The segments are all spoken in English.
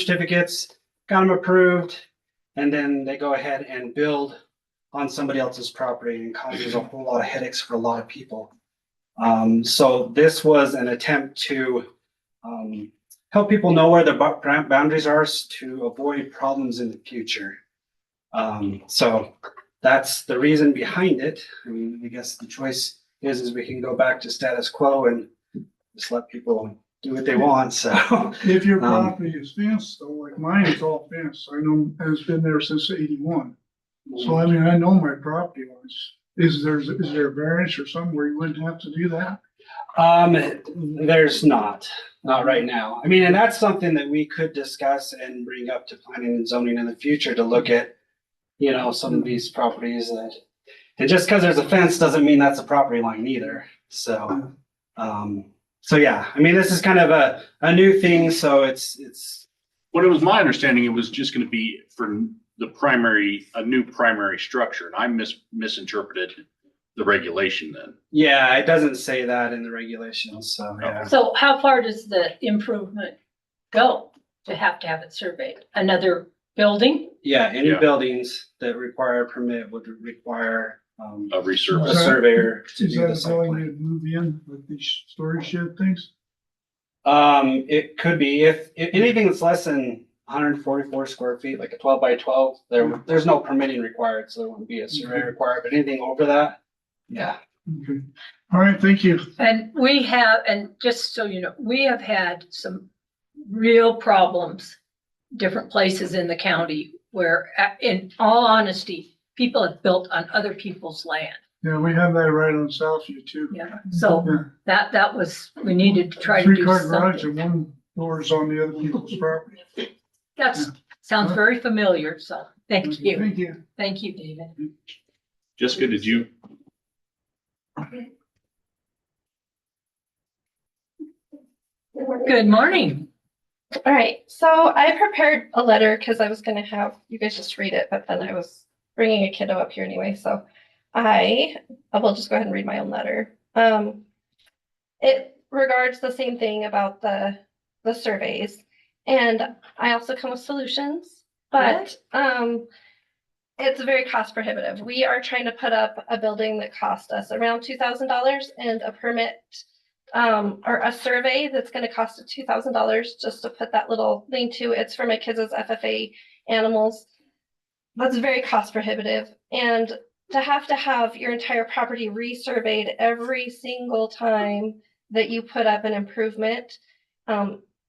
certificates, got them approved, and then they go ahead and build on somebody else's property and causes a whole lot of headaches for a lot of people. So this was an attempt to help people know where their boundaries are to avoid problems in the future. So that's the reason behind it. I mean, I guess the choice is we can go back to status quo and just let people do what they want. So if your property is fenced, though, like mine is all fenced. I know it's been there since '81. So I mean, I know my property lines. Is there a variance or somewhere you wouldn't have to do that? There's not right now. I mean, and that's something that we could discuss and bring up to planning and zoning in the future to look at, you know, some of these properties that, and just because there's a fence doesn't mean that's a property line either. So, so yeah, I mean, this is kind of a new thing. So it's. What it was my understanding, it was just going to be for a new primary structure, and I misinterpreted the regulation then. Yeah, it doesn't say that in the regulations, so yeah. So how far does the improvement go to have it surveyed? Another building? Yeah, any buildings that require a permit would require A resurface. a surveyor to Is do that the a site building plan. you'd move in with these storage shed things? It could be if anything that's less than 144 square feet, like a 12 by 12, there's no permitting required, so there wouldn't be a survey required, but anything over that, yeah. Okay. All right, thank you. And we have, and just so you know, we have had some real problems, different places in the county where, in all honesty, people have built on other people's land. Yeah, we have that right on Southview too. Yeah, so Yeah. that was, we needed to try to do Three-car garage something. and one door's on the other people's property. That sounds very familiar, so thank you. Thank you. Thank you, David. Jessica, did you? Good morning. All right, so I prepared a letter because I was going to have you guys just read it, but then I was bringing a kiddo up here anyway, so I will just go ahead and read my own letter. It regards the same thing about the surveys, and I also come with solutions, but it's very cost prohibitive. We are trying to put up a building that cost us around $2,000 and a permit or a survey that's going to cost $2,000 just to put that little thing to. It's for my kids' FFA animals. That's very cost prohibitive. And to have your entire property resurveyed every single time that you put up an improvement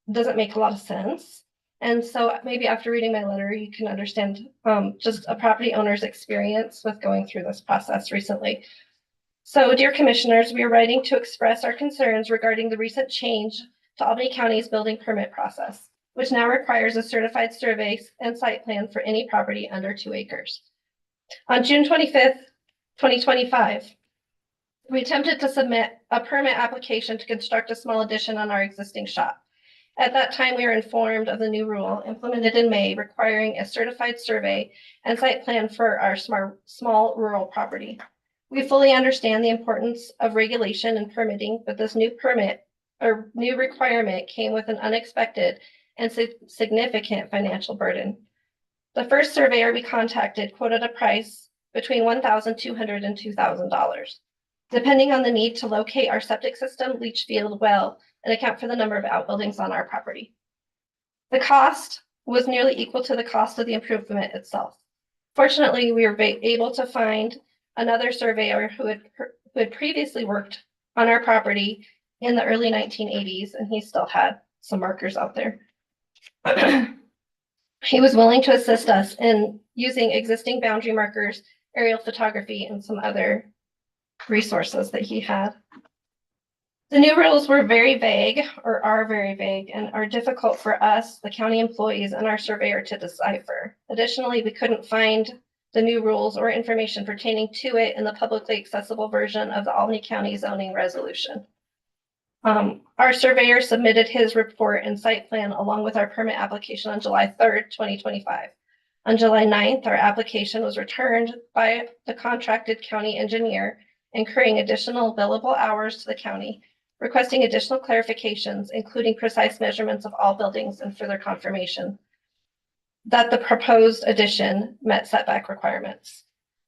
doesn't make a lot of sense. And so maybe after reading my letter, you can understand just a property owner's experience with going through this process recently. So, dear commissioners, we are writing to express our concerns regarding the recent change to Albany County's building permit process, which now requires a certified survey and site plan for any property under 2 acres. On June 25th, 2025, we attempted to submit a permit application to construct a small addition on our existing shop. At that time, we were informed of the new rule implemented in May requiring a certified survey and site plan for our small rural property. We fully understand the importance of regulation and permitting, but this new permit or new requirement came with an unexpected and significant financial burden. The first surveyor we contacted quoted a price between $1,200 and $2,000, depending on the need to locate our septic system, leach field, well, and account for the number of outbuildings on our property. The cost was nearly equal to the cost of the improvement itself. Fortunately, we were able to find another surveyor who had previously worked on our property in the early 1980s, and he still had some markers out there. He was willing to assist us in using existing boundary markers, aerial photography, and some other resources that he had. The new rules were very vague, or are very vague, and are difficult for us, the county employees, and our surveyor to decipher. Additionally, we couldn't find the new rules or information pertaining to it in the publicly accessible version of the Albany County zoning resolution. Our surveyor submitted his report and site plan along with our permit application on July 3rd, 2025. On July 9th, our application was returned by the contracted county engineer, incurring additional billable hours to the county, requesting additional clarifications, including precise measurements of all buildings and further confirmation that the proposed addition met setback requirements.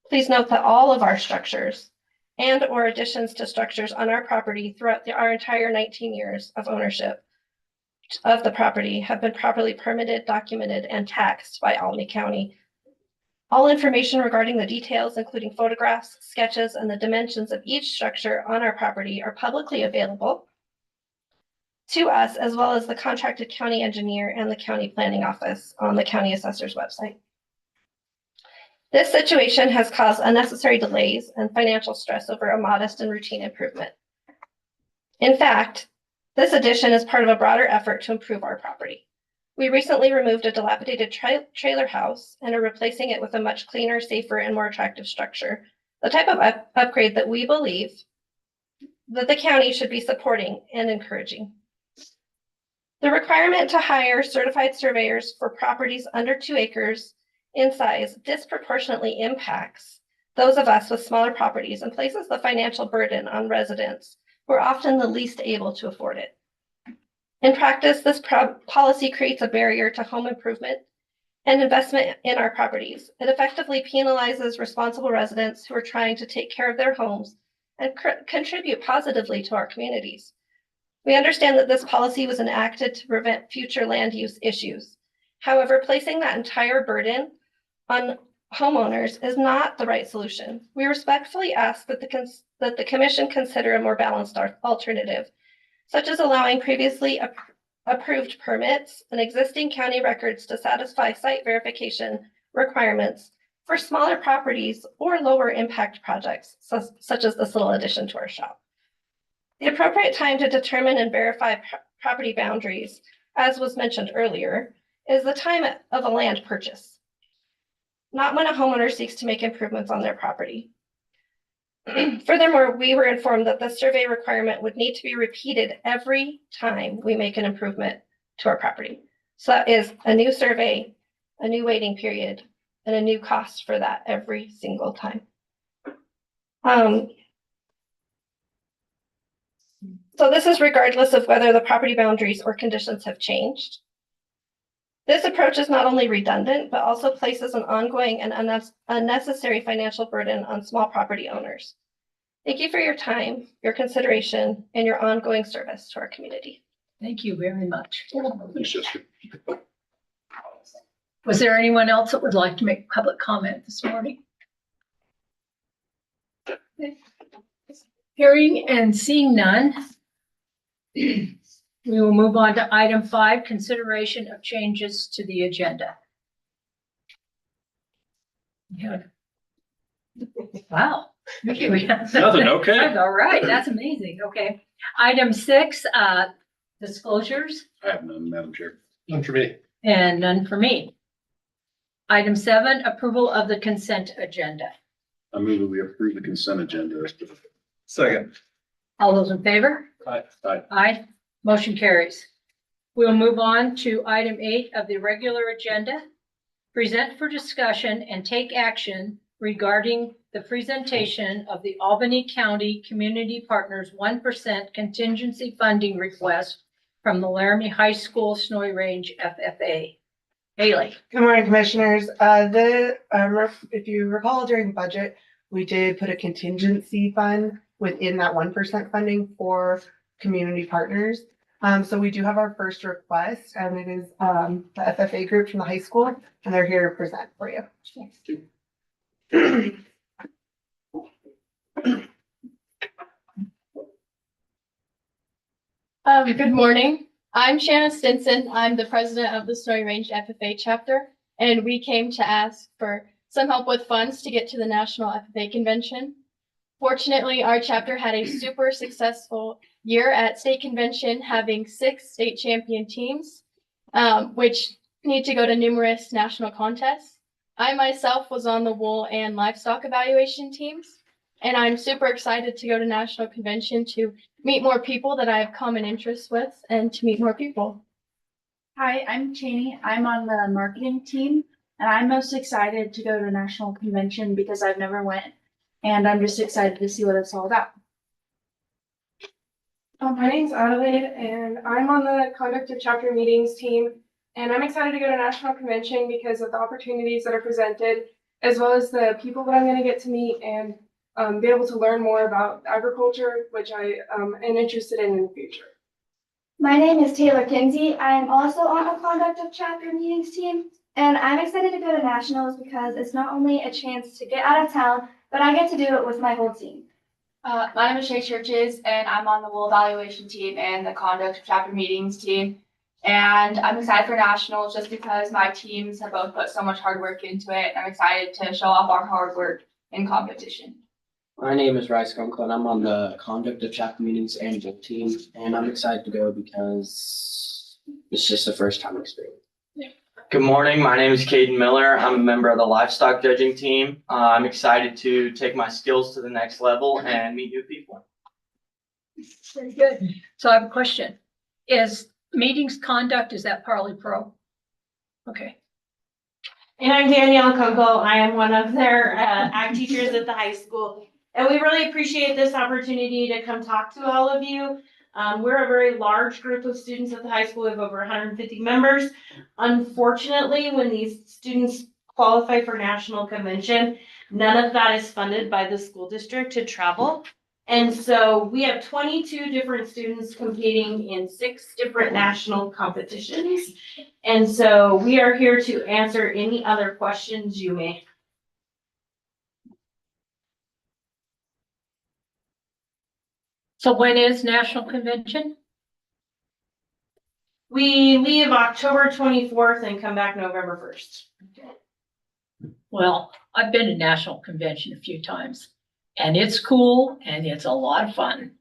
Please note that all of our structures and or additions to structures on our property throughout our entire 19 years of ownership of the property have been properly permitted, documented, and taxed by Albany County. All information regarding the details, including photographs, sketches, and the dimensions of each structure on our property are publicly available to us, as well as the contracted county engineer and the county planning office on the county assessor's website. This situation has caused unnecessary delays and financial stress over a modest and routine improvement. In fact, this addition is part of a broader effort to improve our property. We recently removed a dilapidated trailer house and are replacing it with a much cleaner, safer, and more attractive structure, the type of upgrade that we believe that the county should be supporting and encouraging. The requirement to hire certified surveyors for properties under 2 acres in size disproportionately impacts those of us with smaller properties and places the financial burden on residents who are often the least able to afford it. In practice, this policy creates a barrier to home improvement and investment in our properties. It effectively penalizes responsible residents who are trying to take care of their homes and contribute positively to our communities. We understand that this policy was enacted to prevent future land use issues. However, placing that entire burden on homeowners is not the right solution. We respectfully ask that the commission consider a more balanced alternative, such as allowing previously approved permits and existing county records to satisfy site verification requirements for smaller properties or lower impact projects, such as this little addition to our shop. The appropriate time to determine and verify property boundaries, as was mentioned earlier, is the time of a land purchase, not when a homeowner seeks to make improvements on their property. Furthermore, we were informed that the survey requirement would need to be repeated every time we make an improvement to our property. So that is a new survey, a new waiting period, and a new cost for that every single time. So this is regardless of whether the property boundaries or conditions have changed. This approach is not only redundant, but also places an ongoing and unnecessary financial burden on small property owners. Thank you for your time, your consideration, and your ongoing service to our community. Thank you very much. Thanks, Jessica. Was there anyone else that would like to make public comment this morning? Hearing and seeing none, we will move on to item 5, consideration of changes to the agenda. Yeah. Wow. Nothing, okay. All right, that's amazing. Okay. Item 6, disclosures, I have none, Madam Chair. None for me. and none for me. Item 7, approval of the consent agenda. I move that we approve the consent agenda. Second. All those in favor? Aye. Aye. Motion carries. We'll move on to item 8 of the regular agenda. Present for discussion and take action regarding the presentation of the Albany County Community Partners 1% contingency funding request from the Laramie High School Snowy Range FFA. Haley. Good morning, commissioners. If you recall during the budget, we did put a contingency fund within that 1% funding for community partners. So we do have our first request, and it is the FFA group from the high school, and they're here to present for you. Good morning. I'm Shanna Stinson. I'm the president of the Snowy Range FFA chapter, and we came to ask for some help with funds to get to the National FFA Convention. Fortunately, our chapter had a super successful year at state convention, having 6 state champion teams, which need to go to numerous national contests. I myself was on the wool and livestock evaluation teams, and I'm super excited to go to national convention to meet more people that I have common interests with and to meet more people. Hi, I'm Cheney. I'm on the marketing team, and I'm most excited to go to national convention because I've never went, and I'm just excited to see what it's all about. My name's Adelaide, and I'm on the conduct of chapter meetings team. And I'm excited to go to national convention because of the opportunities that are presented, as well as the people that I'm going to get to meet and be able to learn more about agriculture, which I am interested in the future. My name is Taylor Kinsey. I am also on the conduct of chapter meetings team, and I'm excited to go to nationals because it's not only a chance to get out of town, but I get to do it with my whole team. My name is Shay Churches, and I'm on the Will Evaluation team and the Conduct of Chapter Meetings team. And I'm excited for nationals just because my teams have both put so much hard work into it. I'm excited to show off our hard work in competition. My name is Rice Gunkel, and I'm on the Conduct of Chapter Meetings and Book team, and I'm excited to go because it's just a first time experience. Good morning. My name is Caden Miller. I'm a member of the livestock judging team. I'm excited to take my skills to the next level and meet new people. Very good. So I have a question. Is meetings conduct, is that partly pro? Okay. And I'm Danielle Kunkel. I am one of their ag teachers at the high school. And we really appreciate this opportunity to come talk to all of you. We're a very large group of students at the high school. We have over 150 members. Unfortunately, when these students qualify for national convention, none of that is funded by the school district to travel. And so we have 22 different students competing in 6 different national competitions. And so we are here to answer any other questions you may have. So when is national convention? We leave October 24th and come back November 1st. Well, I've been to national convention a few times and it's cool and it's a lot of fun.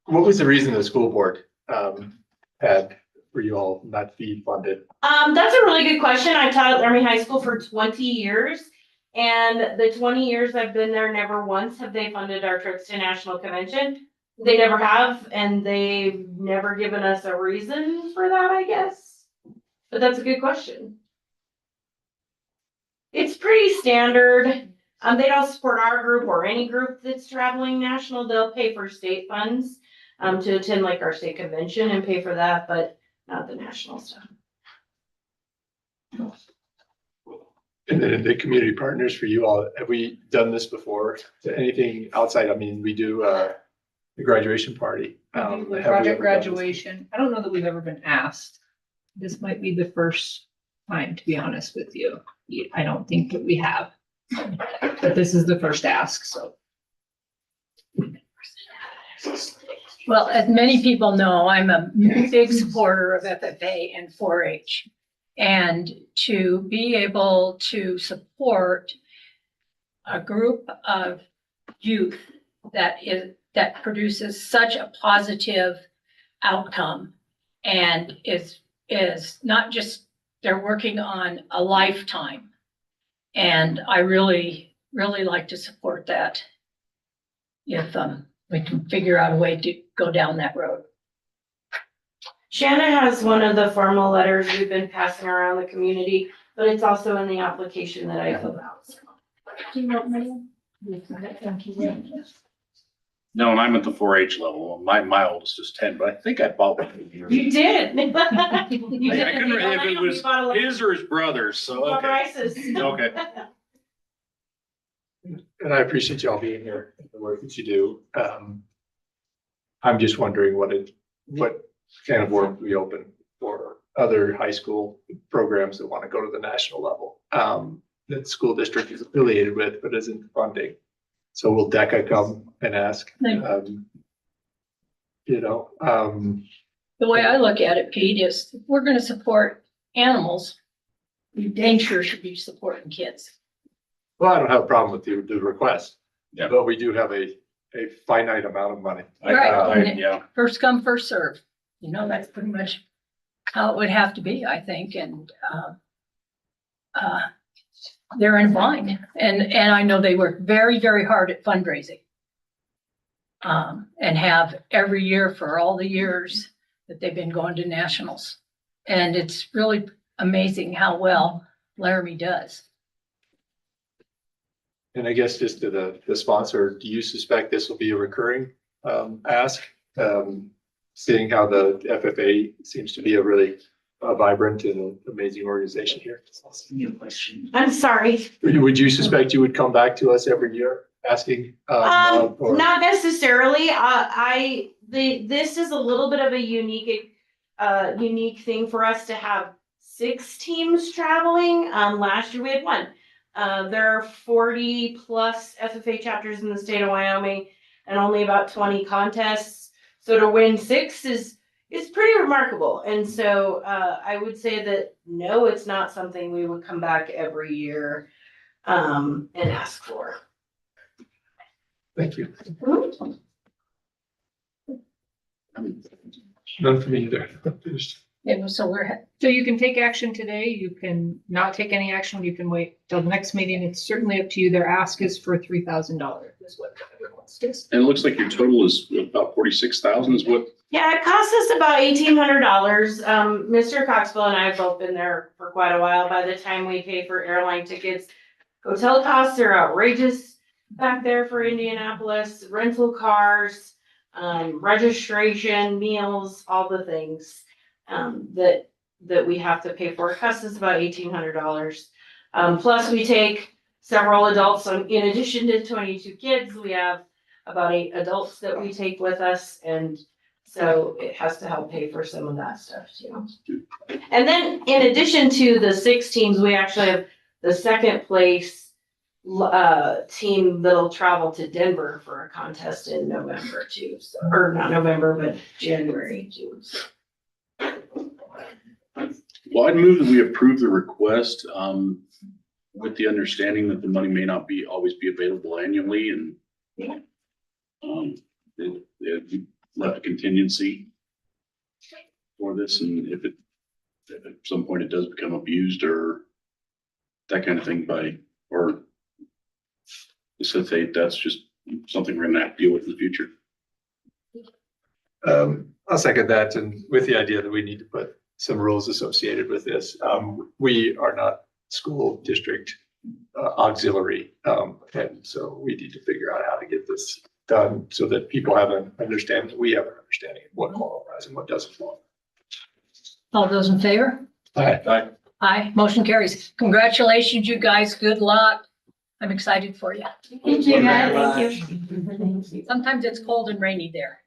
What was the reason the school board had for you all not to be funded? That's a really good question. I taught at Laramie High School for 20 years. And the 20 years I've been there, never once have they funded our trips to national convention. They never have, and they've never given us a reason for that, I guess. But that's a good question. It's pretty standard. They don't support our group or any group that's traveling national. They'll pay for state funds to attend like our state convention and pay for that, but not the national stuff. And then the community partners for you all, have we done this before? Anything outside? I mean, we do the graduation party. Have we ever Project done graduation. I don't know that we've ever been asked. This might be the first time, to be honest with you. I don't think that we have. But this is the first ask, so. Well, as many people know, I'm a big supporter of FFA and 4-H. And to be able to support a group of youth that produces such a positive outcome and is not just, they're working on a lifetime. And I really, really like to support that if we can figure out a way to go down that road. Shanna has one of the formal letters we've been passing around the community, but it's also in the application that I filled out. Do you know me? No, and I'm at the 4-H level. My oldest is 10, but I think I bought one. You did. You I did. couldn't remember if it was his or his brother's, so okay. Prices. Okay. And I appreciate y'all being here and the work that you do. I'm just wondering what kind of work we open for other high school programs that want to go to the national level that school district is affiliated with, but isn't funding. So will DECA come and ask? The way I look at it, Pete, is if we're gonna support animals, we dang sure should be supporting kids. Well, I don't have a problem with the request, Yeah. but we do have a finite amount of money. Yeah. First come, first serve. That's pretty much how it would have to be, I think, and they're in bind. And I know they work very, very hard at fundraising. And have every year for all the years that they've been going to nationals. And it's really amazing how well Laramie does. And I guess just to the sponsor, do you suspect this will be a recurring ask? Seeing how the FFA seems to be a really a vibrant and amazing organization here. I'm sorry. Would you suspect you would come back to us every year asking? Or- Not necessarily. This is a little bit of a unique thing for us to have 6 teams traveling. Last year we had 1. There are 40 plus FFA chapters in the state of Wyoming and only about 20 contests. So to win 6 is pretty remarkable. And so I would say that no, it's not something we would come back every year and ask for. Thank you. None for me either. Yeah, so So you can take action today, you can not take any action, you can wait till the next meeting. It's certainly up to you. Their ask is for $3,000 is what the request is. And it looks like your total is about 46,000 is what? Yeah, it costs us about $1,800. Mr. Coxville and I have both been there for quite a while. By the time we pay for airline tickets, hotel costs are outrageous back there for Indianapolis, rental cars, registration, meals, all the things that we have to pay for. It costs us about $1,800. Plus we take several adults. In addition to 22 kids, we have about 8 adults that we take with us, and so it has to help pay for some of that stuff too. And then in addition to the 6 teams, we actually have the second place team that'll travel to Denver for a contest in November too. So, or not November, but January too. So. Well, I'd move that we approve the request, with the understanding that the money may not always be available annually, and it left a contingency for this, and if at some point it does become abused or that kind of thing or necessitate, that's just something we're gonna have to deal with in the future. I'll second that, and with the idea that we need to put some rules associated with this. We are not school district auxiliary, and so we need to figure out how to get this done so that people have an understanding, we have an understanding of what qualifies and what doesn't qualify. all those in favor? Aye. Aye. Aye, motion carries. Congratulations, you guys. Good luck. I'm excited for you. Thank you, guys. Thank you. Sometimes it's cold and rainy there.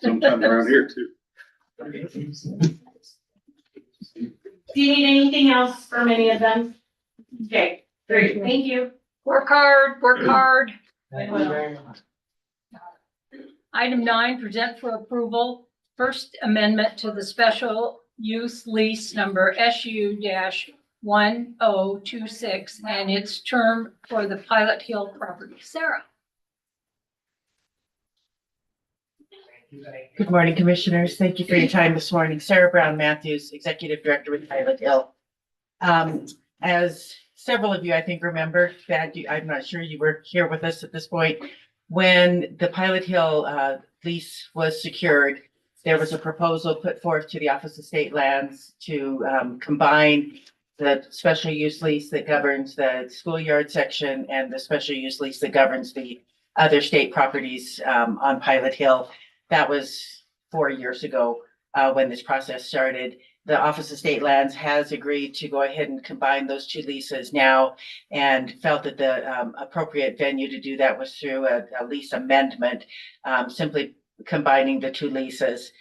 Sometime around here too. Do you need anything else from any of them? Okay, great. Thank you. Work hard, work hard. I will. Item 9, present for approval, first amendment to the special use lease number SU-1026 and its term for the Pilot Hill property. Sarah. Good morning, Commissioners. Thank you for your time this morning. Sarah Brown Matthews, Executive Director with Pilot Hill. As several of you, I think, remember, I'm not sure you were here with us at this point, when the Pilot Hill lease was secured, there was a proposal put forth to the Office of State Lands to combine the special use lease that governs the schoolyard section and the special use lease that governs the other state properties on Pilot Hill. That was 4 years ago when this process started. The Office of State Lands has agreed to go ahead and combine those 2 leases now and felt that the appropriate venue to do that was through a lease amendment, simply combining the 2 leases.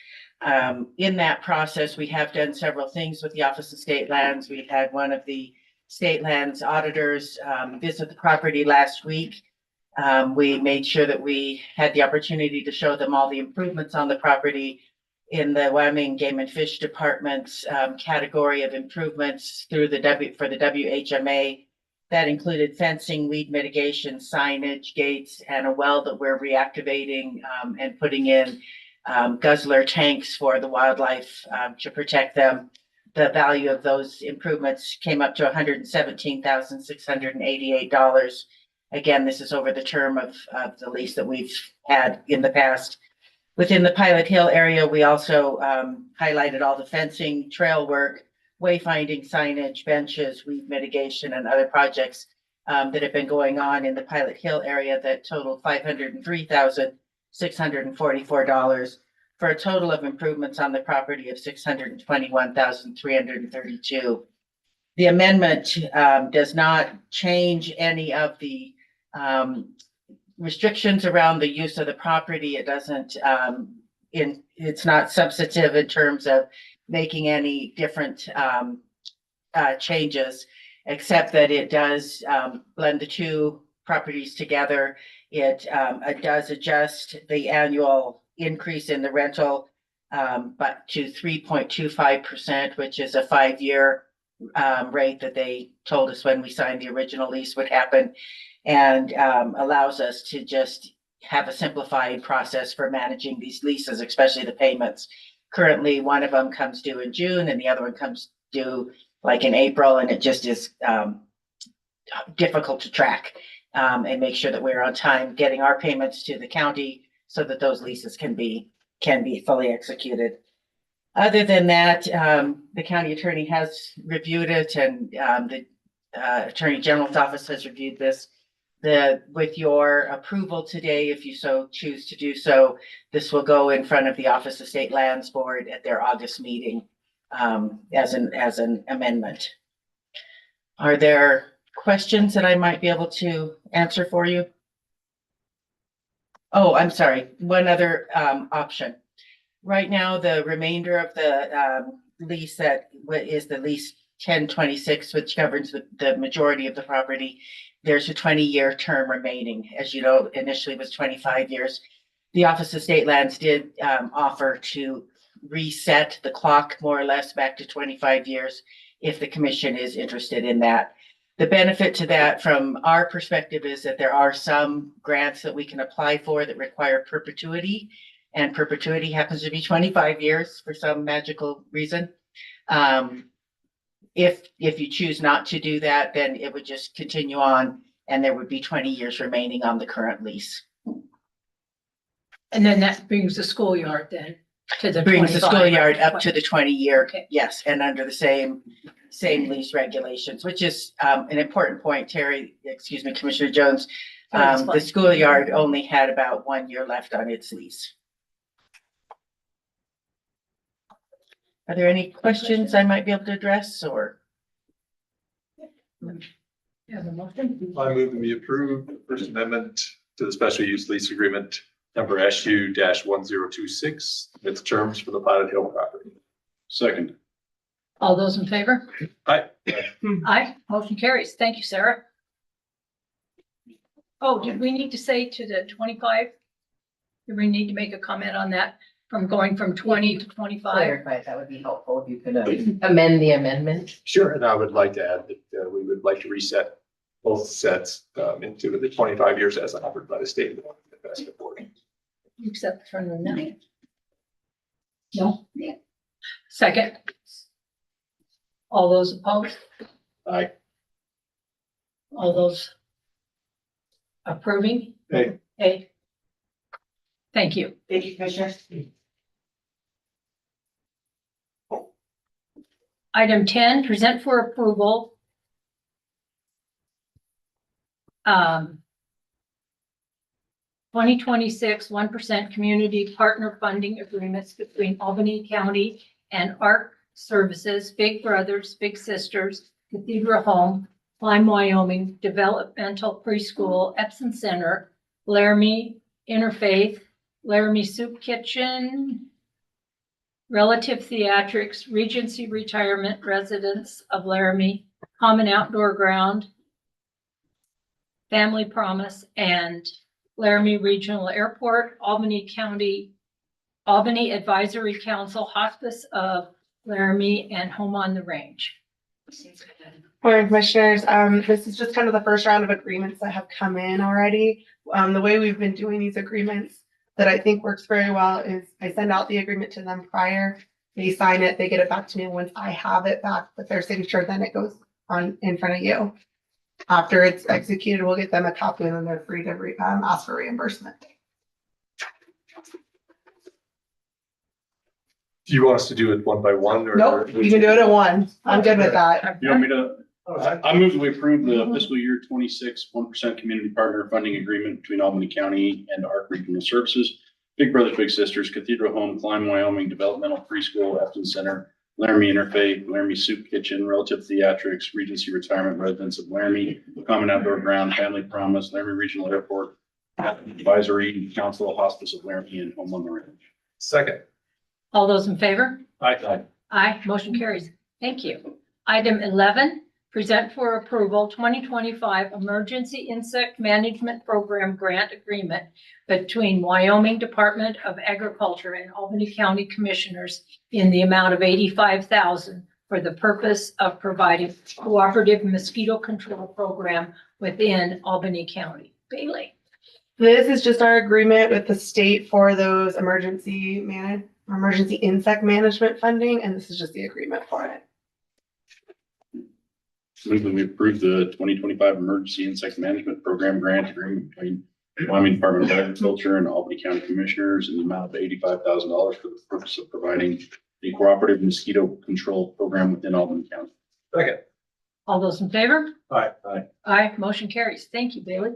In that process, we have done several things with the Office of State Lands. We had one of the State Lands auditors visit the property last week. We made sure that we had the opportunity to show them all the improvements on the property in the Wyoming Game and Fish Department's category of improvements through the WHMA. That included fencing, weed mitigation, signage, gates, and a well that we're reactivating and putting in guzzler tanks for the wildlife to protect them. The value of those improvements came up to $117,688. Again, this is over the term of the lease that we've had in the past. Within the Pilot Hill area, we also highlighted all the fencing, trail work, wayfinding, signage, benches, weed mitigation, and other projects that have been going on in the Pilot Hill area that total $503,644. for a total of improvements on the property of $621,332. The amendment does not change any of the restrictions around the use of the property. It doesn't, it's not substantive in terms of making any different changes, except that it does blend the two properties together. It does adjust the annual increase in the rental, but to 3.25%, which is a 5-year rate that they told us when we signed the original lease would happen, and allows us to just have a simplified process for managing these leases, especially the payments. Currently, one of them comes due in June and the other one comes due like in April, and it just is difficult to track and make sure that we're on time getting our payments to the county so that those leases can be fully executed. Other than that, the county attorney has reviewed it, and the Attorney General's office has reviewed this. With your approval today, if you so choose to do so, this will go in front of the Office of State Lands Board at their August meeting as an amendment. Are there questions that I might be able to answer for you? Oh, I'm sorry. One other option. Right now, the remainder of the lease that is the lease 1026, which governs the majority of the property, there's a 20-year term remaining. As you know, initially it was 25 years. The Office of State Lands did offer to reset the clock more or less back to 25 years if the commission is interested in that. The benefit to that from our perspective is that there are some grants that we can apply for that require perpetuity, and perpetuity happens to be 25 years for some magical reason. If you choose not to do that, then it would just continue on and there would be 20 years remaining on the current lease. And then that brings the schoolyard then to the Brings the 25. schoolyard up to the 20-year, Okay. yes, and under the same lease regulations, which is an important point, Commissioner Jones. That's The fine. schoolyard only had about 1 year left on its lease. Are there any questions I might be able to address, or? You have a motion? I move that we approve the First Amendment to the special use lease agreement number SU-1026 with terms for the Pilot Hill property. Second. All those in favor? Aye. Aye, motion carries. Thank you, Sarah. Oh, did we need to say to the 25? Do we need to make a comment on that from going from 20 to 25? Clarify, that would be helpful if you could amend the amendment. Sure, and I would like to add that we would like to reset both sets into the 25 years as offered by the state investment board. Except for the 9. No? Yeah. Second. All those opposed? Aye. All those approving? Aye. Aye. Thank you. Thank you, Commissioner. Item 10, present for approval. 2026 1% community partner funding agreements between Albany County and ARC Services, Big Brothers, Big Sisters, Cathedral Home, Climb, Wyoming, Developmental Preschool, Epson Center, Laramie Interfaith, Laramie Soup Kitchen, Relative Theatrics, Regency Retirement Residence of Laramie, Common Outdoor Ground, Family Promise, and Laramie Regional Airport, Albany Advisory Council, Hospice of Laramie, and Home on the Range. Morning, Commissioners. This is just kind of the first round of agreements that have come in already. The way we've been doing these agreements that I think works very well is I send out the agreement to them prior. They sign it, they get it back to me. Once I have it back with their signature, then it goes on in front of you. After it's executed, we'll get them a copy and then they're free to ask for reimbursement. Do you want us to do it one by one? Or Nope, you can do it at one. I'm good with that. You want me to? I move that we approve the fiscal year 26 1% community partner funding agreement between Albany County and ARC Regional Services Big Brothers Big Sisters, Cathedral Home, Climb Wyoming, Developmental Preschool, Afton Center, Laramie Interfaith, Laramie Soup Kitchen, Relative Theatrics, Regency Retirement Residence of Laramie, Common Outdoor Ground, Family Promise, Laramie Regional Airport, Advisory Council, Hospice of Laramie, and Home on the Range. Second. All those in favor? Aye. Aye, motion carries. Thank you. Item 11, present for approval 2025 Emergency Insect Management Program Grant Agreement between Wyoming Department of Agriculture and Albany County Commissioners in the amount of $85,000 for the purpose of providing cooperative mosquito control program within Albany County. Bailey. This is just our agreement with the state for those emergency insect management funding, and this is just the agreement for it. Move that we approve the 2025 Emergency Insect Management Program Grant Agreement between Wyoming Department of Agriculture and Albany County Commissioners in the amount of $85,000 for the purpose of providing a cooperative mosquito control program within Albany County. Second. All those in favor? Aye. Aye, motion carries. Thank you, Bailey.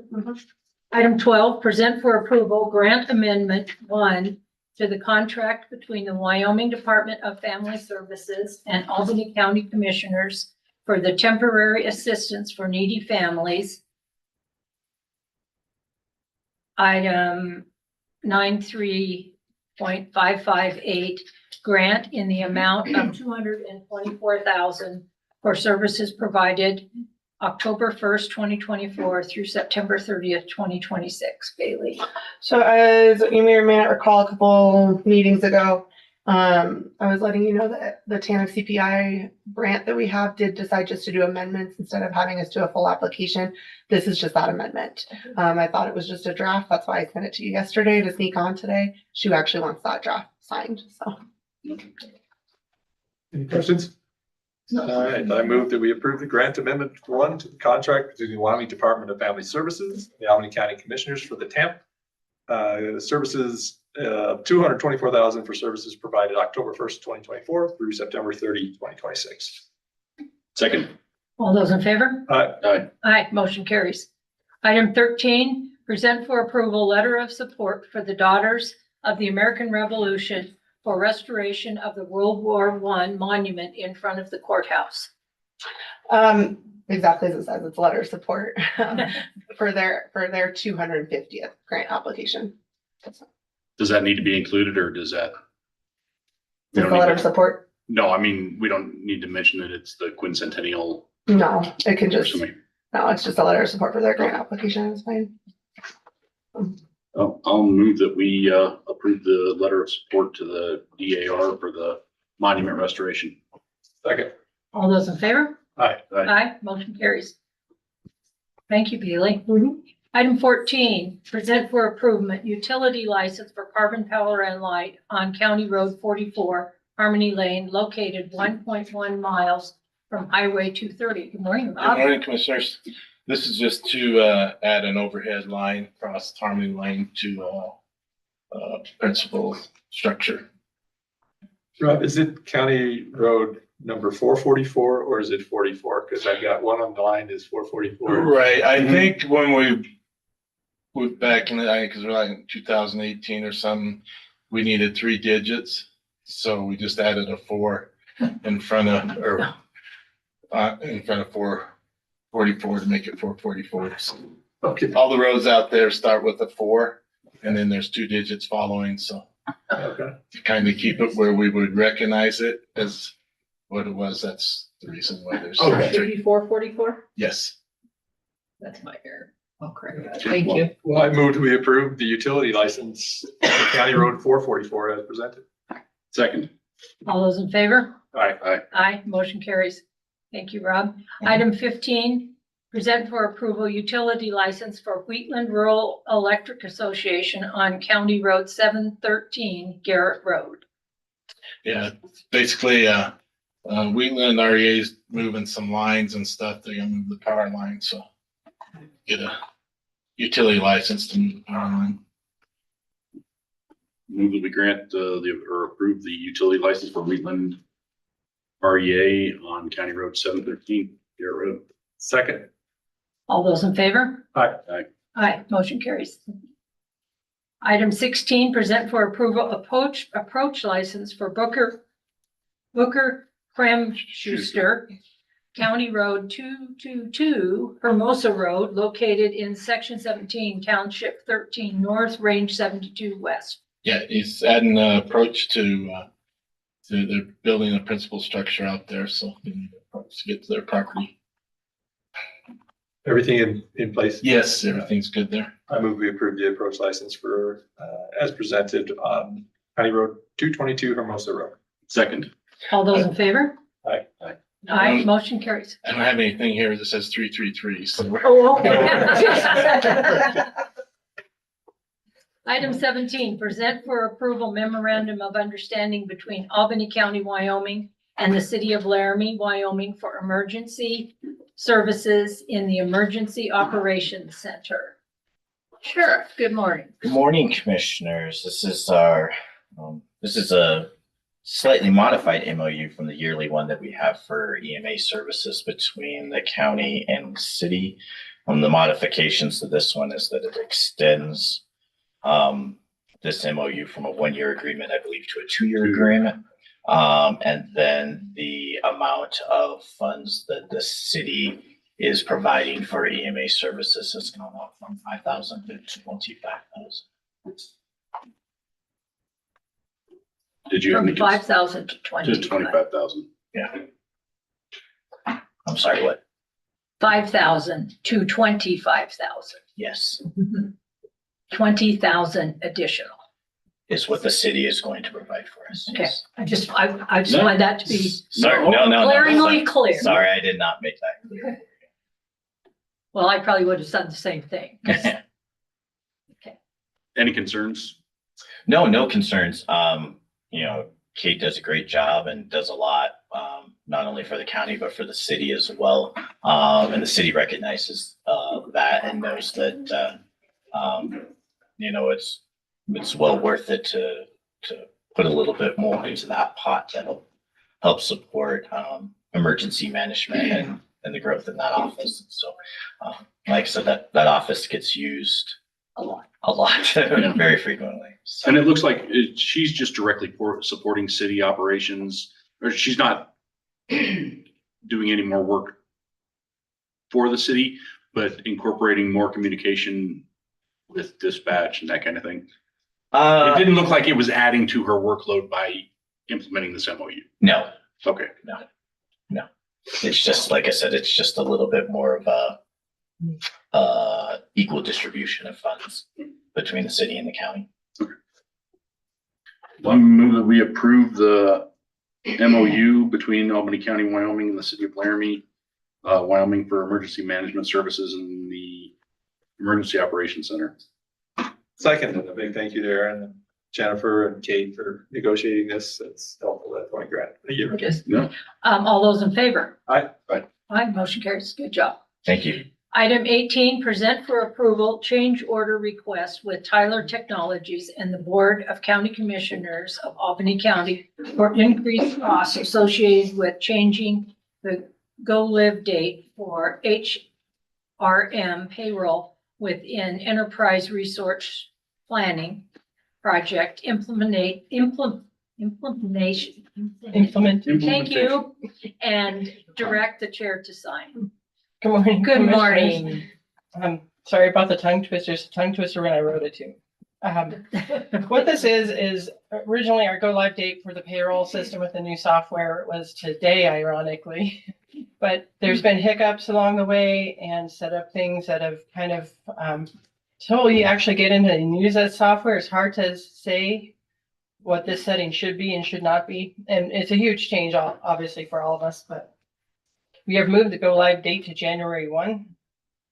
Item 12, present for approval Grant Amendment 1 to the contract between the Wyoming Department of Family Services and Albany County Commissioners for the temporary assistance for needy families. Item 93.558, grant in the amount of $224,000 for services provided October 1st, 2024 through September 30th, 2026. Bailey. So as you may or may not recall, a couple meetings ago, I was letting you know that the TANF CPI grant that we have did decide just to do amendments instead of having us do a full application. This is just that amendment. I thought it was just a draft. That's why I sent it to you yesterday to sneak on today. She actually wants that draft signed, so. Any questions? All right, I move that we approve the grant amendment 1 to the contract between the Wyoming Department of Family Services, and the Albany County Commissioners for the TAMP. Services, $224,000 for services provided October 1st, 2024 through September 30, 2026. Second. All those in favor? Aye. Aye, motion carries. Item 13, present for approval letter of support for the Daughters of the American Revolution for restoration of the World War I monument in front of the courthouse. Exactly as it says, it's a letter of support for their 250th grant application. Does that need to be included or does that? Just a letter of support? No, I mean, we don't need to mention that it's the quincentennial. No, it can just, no, it's just a letter of support for their grant application. It's fine. I'll move that we approve the letter of support to the DAR for the monument restoration. Second. All those in favor? Aye. Aye, motion carries. Thank you, Bailey. Item 14, present for approval utility license for Carbon Power and Light on County Road 44, Harmony Lane, located 1.1 miles from Highway 230. Good morning, Bob. Good morning, Commissioners. This is just to add an overhead line across Harmony Lane to principal structure. Rob, is it County Road number 444 or is it 44? Because I've got one on the line is 444. Right. I think when we went back in the, I think because we're like in 2018 or something, we needed 3 digits. So we just added a 4 in front of, or in front of 444 to make it 444. So okay. All the roads out there start with a 4 and then there's 2 digits following. So okay. To kind of keep it where we would recognize it as what it was. That's the reason why there's 5444? Yes. That's my error. I'll correct that. Thank you. Well, I moved we approve the utility license for County Road 444 as presented. Second. All those in favor? Aye. Aye, motion carries. Thank you, Rob. Item 15, present for approval utility license for Wheatland Rural Electric Association on County Road 713, Garrett Road. Yeah, basically, Wheatland REA is moving some lines and stuff. They're gonna move the power line, so get a utility license to move the power line. Move that we grant or approve the utility license for Wheatland REA on County Road 713, Garrett Road. Second. All those in favor? Aye. Aye. Aye, motion carries. Item 16, present for approval approach license for Booker Schuster, County Road 222, Hermosa Road, located in Section 17, Township 13 North, Range 72 West. Yeah, he's adding an approach to they're building a principal structure out there, so they need an approach to get to their property. Everything in place? Yes, everything's good there. I move we approve the approach license for, as presented on County Road 222 Hermosa Road. Second. All those in favor? Aye. Aye, motion carries. I don't have anything here that says 333, so. Oh, okay. Item 17, present for approval memorandum of understanding between Albany County, Wyoming and the city of Laramie, Wyoming for emergency services in the Emergency Operations Center. Sheriff, good morning. Good morning, commissioners. This is our, this is a slightly modified MOU from the yearly one that we have for EMA services between the county and the city. The modifications to this one is that it extends this MOU from a 1-year agreement, I believe, to a 2-year agreement. And then the amount of funds that the city is providing for EMA services has gone up from 5,000 to 25,000. Did you? From 5,000 to 25,000. 25,000. Yeah. I'm sorry, what? 5,000 to 25,000. Yes, 20,000 additional. is what the city is going to provide for us. Okay, Yes. I just wanted that to be Sorry, no. glaringly clear. Sorry, I did not make that clear. Well, I probably would have said the same thing. Any concerns? No concerns. Kate does a great job and does a lot, not only for the county, but for the city as well. And the city recognizes that and knows that, it's well worth it to put a little bit more into that pot that'll help support emergency management and the growth in that office. So, like I said, that office gets used a lot, very frequently. So. And it looks like she's just directly supporting city operations, or she's not doing any more work for the city, but incorporating more communication with dispatch and that kind of thing. It didn't look like it was adding to her workload by implementing this MOU. No. Okay. No. It's just, like I said, it's just a little bit more of a equal distribution of funds between the city and the county. Well, I move that we approve the MOU between Albany County, Wyoming and the city of Laramie, Wyoming for emergency management services in the Emergency Operations Center. Second, and a big thank you to Aaron and Jennifer and Kate for negotiating this. It's helpful at $20,000 a year. Yes. Yeah. All those in favor? Aye. Aye, motion carries. Good job. Thank you. Item 18, present for approval change order request with Tyler Technologies and the Board of County Commissioners of Albany County for increased costs associated with changing the go live date for HRM payroll within Enterprise Resource Planning Project implementation. Thank you, and direct the chair to sign. Good morning. Good Commissioners. Sorry about the tongue twisters. Tongue twister when I wrote it too. What this is originally our go live date for the payroll system with the new software was today, ironically. But there's been hiccups along the way and set up things that have kind of until you actually get into and use that software, it's hard to say what this setting should be and should not be. And it's a huge change, obviously, for all of us, but we have moved the go live date to January 1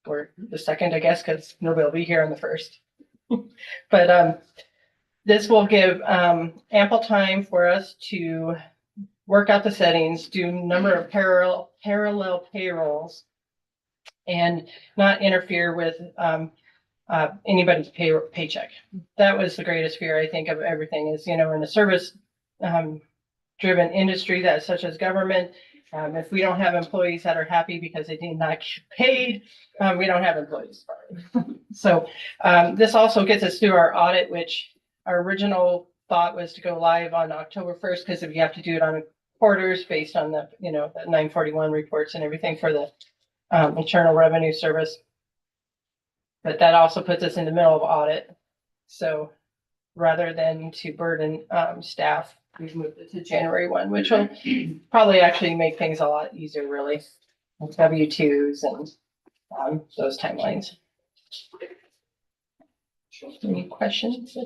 or the 2nd, I guess, because nobody will be here on the 1st. But this will give ample time for us to work out the settings, do a number of parallel payrolls, and not interfere with anybody's paycheck. That was the greatest fear, I think, of everything is, in a service driven industry that such as government, if we don't have employees that are happy because they did not get paid, we don't have employees. So this also gets us through our audit, which our original thought was to go live on October 1st, because we have to do it on quarters based on the, the 941 reports and everything for the Internal Revenue Service. But that also puts us in the middle of audit. So rather than to burden staff, we've moved it to January 1, which will probably actually make things a lot easier, really, with W-2s and those timelines. Any questions?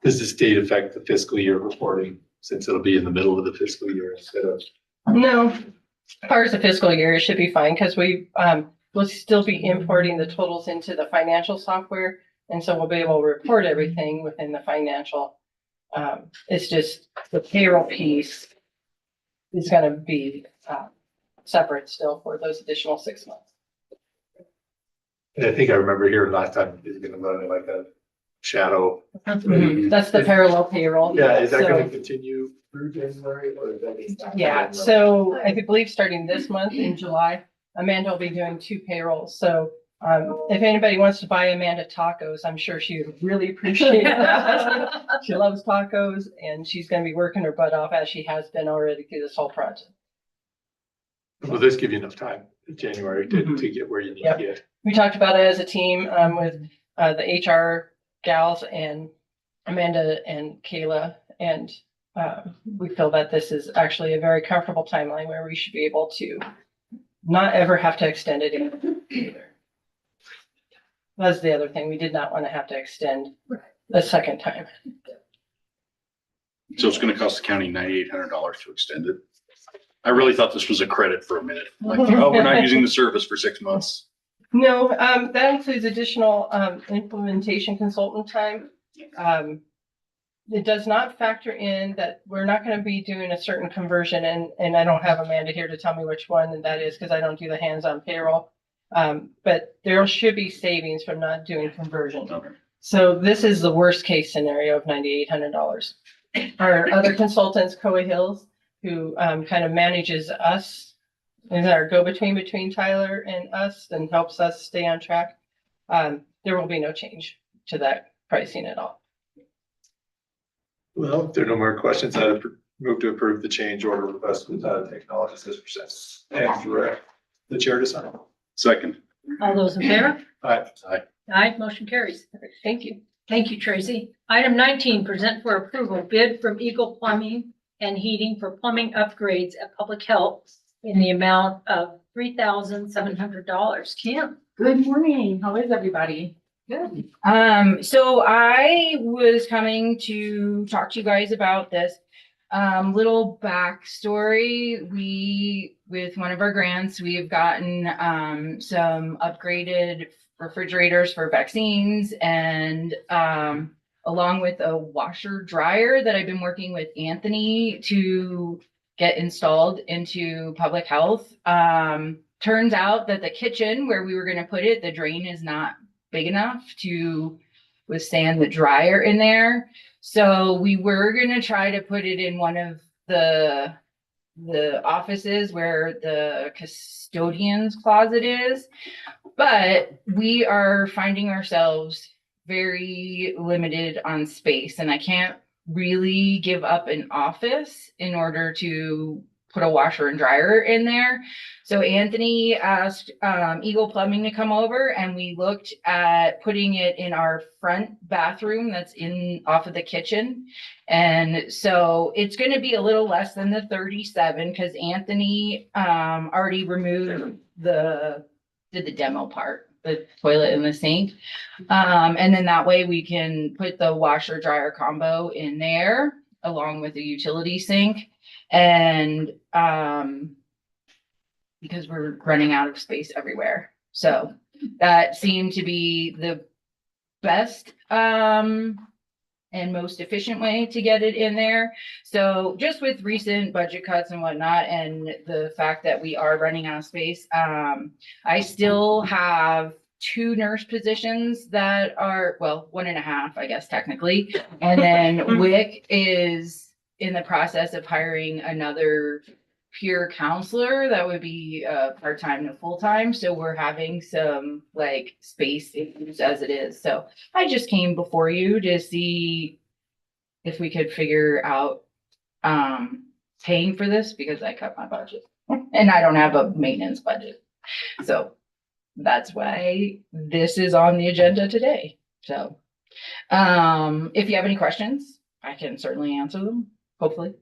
Does this date affect the fiscal year reporting, since it'll be in the middle of the fiscal year instead of? No, as far as the fiscal year, it should be fine, because we'll still be importing the totals into the financial software. And so we'll be able to report everything within the financial. It's just the payroll piece is going to be separate still for those additional 6 months. And I think I remember hearing last time is going to run like a shadow. That's the parallel payroll. Yeah, is that going to continue through January, or is that? Yeah, so I believe starting this month in July, Amanda will be doing 2 payrolls. So if anybody wants to buy Amanda tacos, I'm sure she would really appreciate that. She loves tacos, and she's going to be working her butt off, as she has been already through this whole project. Will this give you enough time in January to get where you need to get? We talked about it as a team with the HR gals and Amanda and Kayla, and we feel that this is actually a very comfortable timeline where we should be able to not ever have to extend it either. That's the other thing. We did not want to have to extend a second time. So it's gonna cost the county $9,800 to extend it. I really thought this was a credit for a minute. Like, oh, we're not using the service for 6 months. No, that includes additional implementation consultant time. It does not factor in that we're not going to be doing a certain conversion, and I don't have Amanda here to tell me which one that is, because I don't do the hands-on payroll. But there should be savings from not doing conversion. Okay. So this is the worst case scenario of $9,800. Our other consultants, Coa Hills, who kind of manages us, is our go-between between Tyler and us and helps us stay on track. There will be no change to that pricing at all. Well, if there are no more questions, I'd move to approve the change order request with technologies as presented and direct the chair to sign. Second. All those in favor? Aye. Aye. Aye, motion carries. Thank you. Thank you, Tracy. Item 19, present for approval bid from Eagle Plumbing and Heating for plumbing upgrades at Public Health in the amount of $3,700. Kim? Good morning. How is everybody? Good. So I was coming to talk to you guys about this. Little backstory. With one of our grants, we have gotten some upgraded refrigerators for vaccines, and along with a washer dryer that I've been working with Anthony to get installed into Public Health. Turns out that the kitchen where we were going to put it, the drain is not big enough to withstand the dryer in there. So we were going to try to put it in one of the offices where the custodian's closet is, but we are finding ourselves very limited on space, and I can't really give up an office in order to put a washer and dryer in there. So Anthony asked Eagle Plumbing to come over, and we looked at putting it in our front bathroom that's off of the kitchen. And so it's going to be a little less than the 37 because Anthony already removed did the demo part, the toilet and the sink. And then that way we can put the washer dryer combo in there along with the utility sink. And because we're running out of space everywhere. So that seemed to be the best and most efficient way to get it in there. So just with recent budget cuts and whatnot, and the fact that we are running out of space, I still have 2 nurse positions that are, well, 1.5, I guess, technically. And then WIC is in the process of hiring another peer counselor that would be part-time to full-time, so we're having some like space issues as it is. So I just came before you to see if we could figure out paying for this because I cut my budget and I don't have a maintenance budget. So that's why this is on the agenda today. So if you have any questions, I can certainly answer them, hopefully.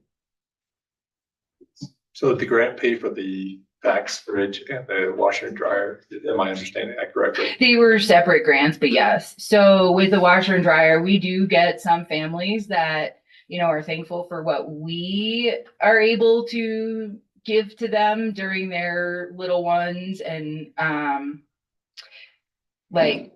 So did the grant pay for the vax fridge and the washer and dryer? Am I understanding that correctly? They were separate grants, but yes. So with the washer and dryer, we do get some families that, you know, are thankful for what we are able to give to them during their little ones. And like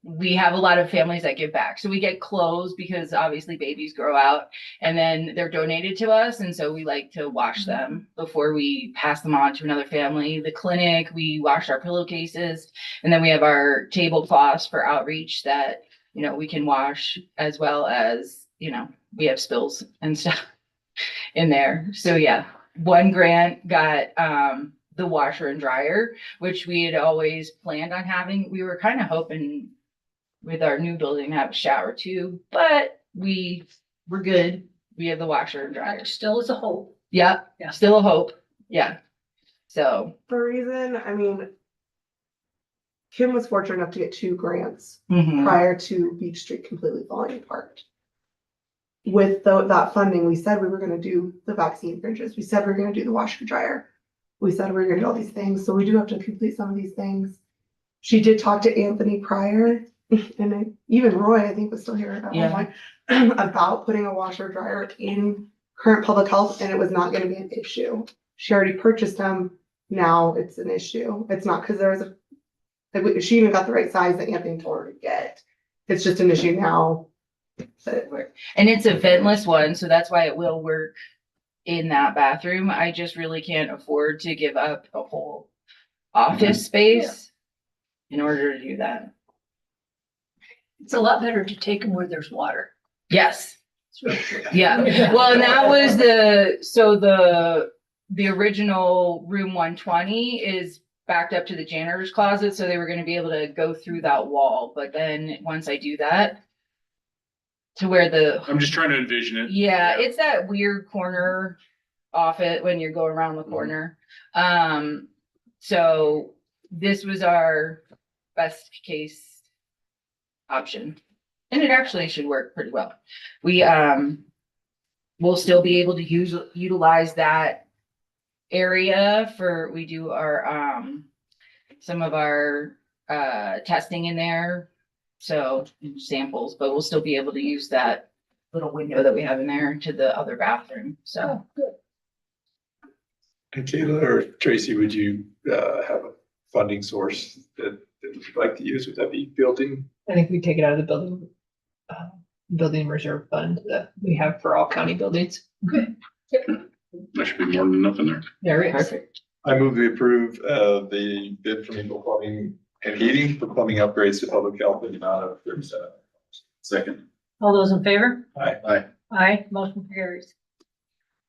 we have a lot of families that give back. So we get clothes because obviously babies grow out and then they're donated to us. And so we like to wash them before we pass them on to another family. The clinic, we wash our pillowcases, and then we have our tablecloths for outreach that, you know, we can wash, as well as, you know, we have spills and stuff in there. So yeah, one grant got the washer and dryer, which we had always planned on having. We were kind of hoping with our new building to have a shower too, but we're good. We have the washer and dryer. Still is a hope. Yeah, still a hope. Yeah. So For a reason, I mean, Kim was fortunate enough to get 2 grants Mhm. prior to Beach Street completely falling apart. With that funding, we said we were gonna do the vaccine fridges. We said we were gonna do the washer dryer. We said we were gonna do all these things, so we do have to complete some of these things. She did talk to Anthony prior, and then even Roy, I think, was still here at one point, about putting a washer dryer in current public health, and it was not gonna be an issue. She already purchased them, now it's an issue. It's not because there was she even got the right size that Anthony told her to get. It's just an issue now. And it's a ventless one, so that's why it will work in that bathroom. I just really can't afford to give up a whole office space in order to do that. It's a lot better to take them where there's water. Yes. It's really true. Yeah. Well, and that was the original room 120 is backed up to the janitor's closet, so they were going to be able to go through that wall. But then once I do that, to where I'm just trying to envision it. yeah, it's that weird corner off it when you're going around the corner. So this was our best case option, and it actually should work pretty well. We will still be able to utilize that area we do our some of our testing in there. So samples, but we'll still be able to use that little window that we have in there to the other bathroom. So And Kayla or Tracy, would you have a funding source that you'd like to use? Would that be building? I think we take it out of the building reserve fund that we have for all county buildings. There should be more than enough in there. There it is. perfect. I move we approve the bid from Eagle Plumbing and Heating for plumbing upgrades to public health in the amount of $37. Second. All those in favor? Aye. Aye, motion carries.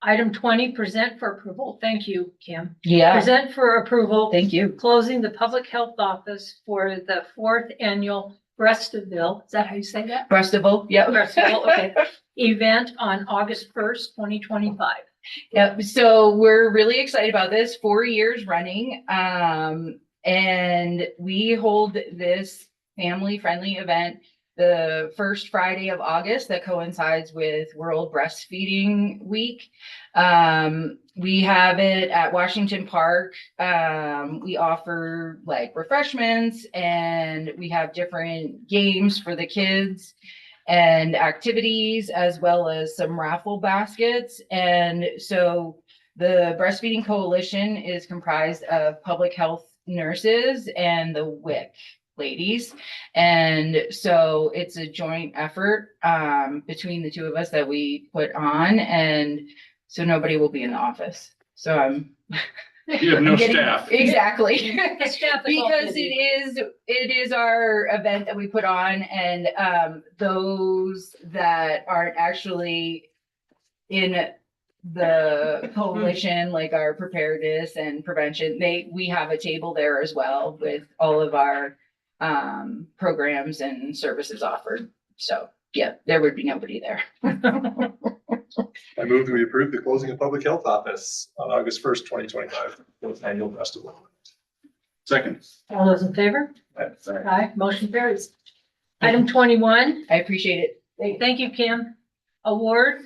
Item 20, present for approval. Thank you, Kim. Yeah. Present for approval. Thank you. Closing the public health office for the 4th annual Breastville, is that how you say that? Breastable. Yep. Breastville, okay. Event on August 1st, 2025. Yep. So we're really excited about this. 4 years running. And we hold this family-friendly event the first Friday of August that coincides with World Breastfeeding Week. We have it at Washington Park. We offer like refreshments, and we have different games for the kids and activities, as well as some raffle baskets. And so the Breastfeeding Coalition is comprised of public health nurses and the WIC ladies. And so it's a joint effort between the two of us that we put on, and so nobody will be in the office. So You have no staff. Exactly. The staff is all Because busy. it is our event that we put on, and those that aren't actually in the coalition, like our preparedness and prevention, we have a table there as well with all of our programs and services offered. So yeah, there would be nobody there. I move that we approve the closing of public health office on August 1st, 2025, with annual festival. Second. All those in favor? Aye, motion carries. Item 21. I appreciate it. Thank you, Kim. Award